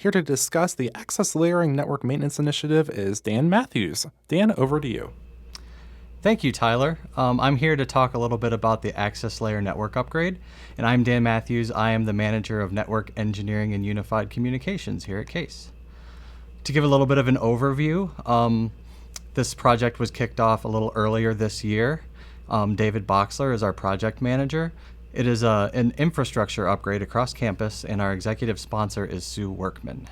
Here to discuss the Access Layering Network Maintenance Initiative is Dan Matthews. Dan, over to you. Thank you, Tyler. I'm here to talk a little bit about the Access Layer Network upgrade, and I'm Dan Matthews. I am the Manager of Network Engineering and Unified Communications here at CASE. To give a little bit of an overview, this project was kicked off a little earlier this year. David Boxler is our project manager. It is an infrastructure upgrade across campus, and our executive sponsor is Sue Workman.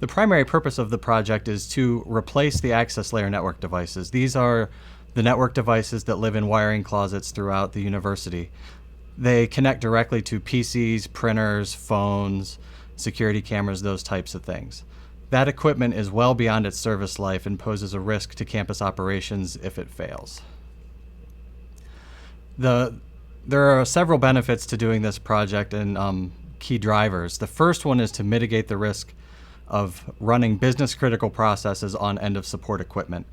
The primary purpose of the project is to replace the access layer network devices. These are the network devices that live in wiring closets throughout the university. They connect directly to PCs, printers, phones, security cameras, those types of things. That equipment is well beyond its service life and poses a risk to campus operations if it fails. There are several benefits to doing this project and key drivers. The first one is to mitigate the risk of running business critical processes on end of support equipment.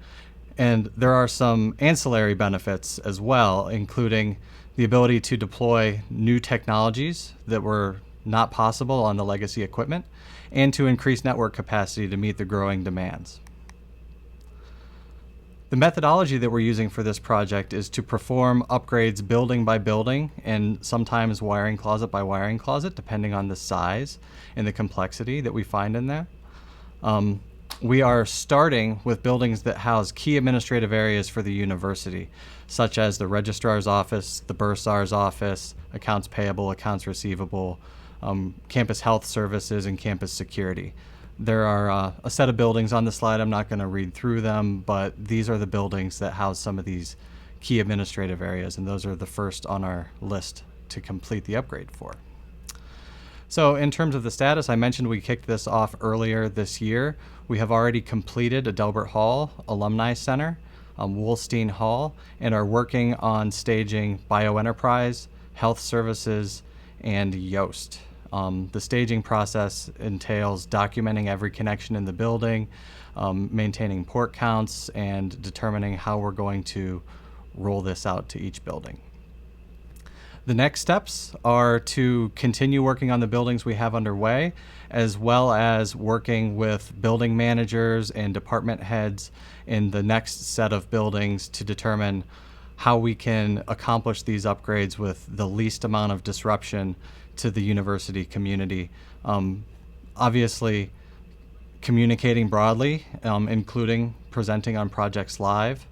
And there are some ancillary benefits as well, including the ability to deploy new technologies that were not possible on the legacy equipment, and to increase network capacity to meet the growing demands. The methodology that we're using for this project is to perform upgrades building by building and sometimes wiring closet by wiring closet, depending on the size and the complexity that we find in there. We are starting with buildings that house key administrative areas for the university, such as the registrar's office, the bursar's office, accounts payable, accounts receivable, campus health services, and campus security. There are a set of buildings on the slide. I'm not going to read through them, but these are the buildings that house some of these key administrative areas, and those are the first on our list to complete the upgrade for. So in terms of the status, I mentioned we kicked this off earlier this year. We have already completed Adelbert Hall Alumni Center, Wolstein Hall, and are working on staging BioEnterprise, Health Services, and Yoast. The staging process entails documenting every connection in the building, maintaining port counts, and determining how we're going to roll this out to each building. The next steps are to continue working on the buildings we have underway, as well as working with building managers and department heads in the next set of buildings to determine how we can accomplish these upgrades with the least amount of disruption to the university community. Obviously, communicating broadly, including presenting on projects live,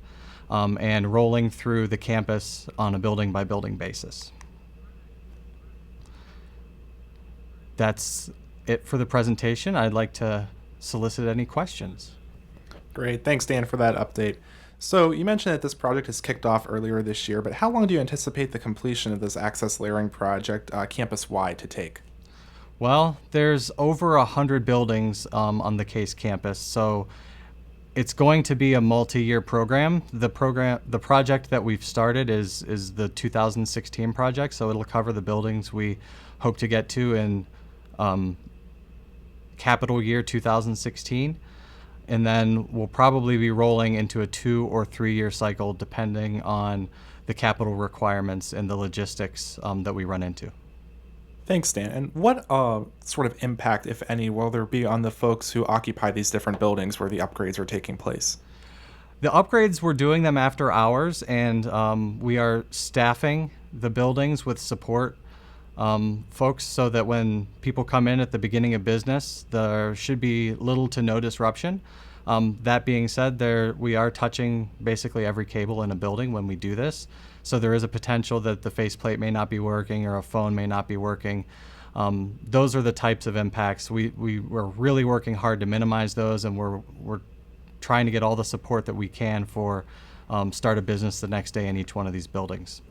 and rolling through the campus on a building by building basis. That's it for the presentation. I'd like to solicit any questions. Great. Thanks, Dan, for that update. So you mentioned that this project has kicked off earlier this year, but how long do you anticipate the completion of this access layering project campus-wide to take? Well, there's over 100 buildings on the CASE campus, so it's going to be a multi-year program. The project that we've started is the 2016 project, so it'll cover the buildings we hope to get to in capital year 2016. And then we'll probably be rolling into a 2 or 3 year cycle depending on the capital requirements and the logistics that we run into. Thanks, Dan. And what sort of impact, if any, will there be on the folks who occupy these different buildings where the upgrades are taking place? The upgrades, we're doing them after hours, and we are staffing the buildings with support folks so that when people come in at the beginning of business, there should be little to no disruption. That being said, we are touching basically every cable in a building when we do this. So there is a potential that the faceplate may not be working or a phone may not be working. Those are the types of impacts. We're really working hard to minimize those, and we're trying to get all the support that we can for start of business the next day in each one of these buildings.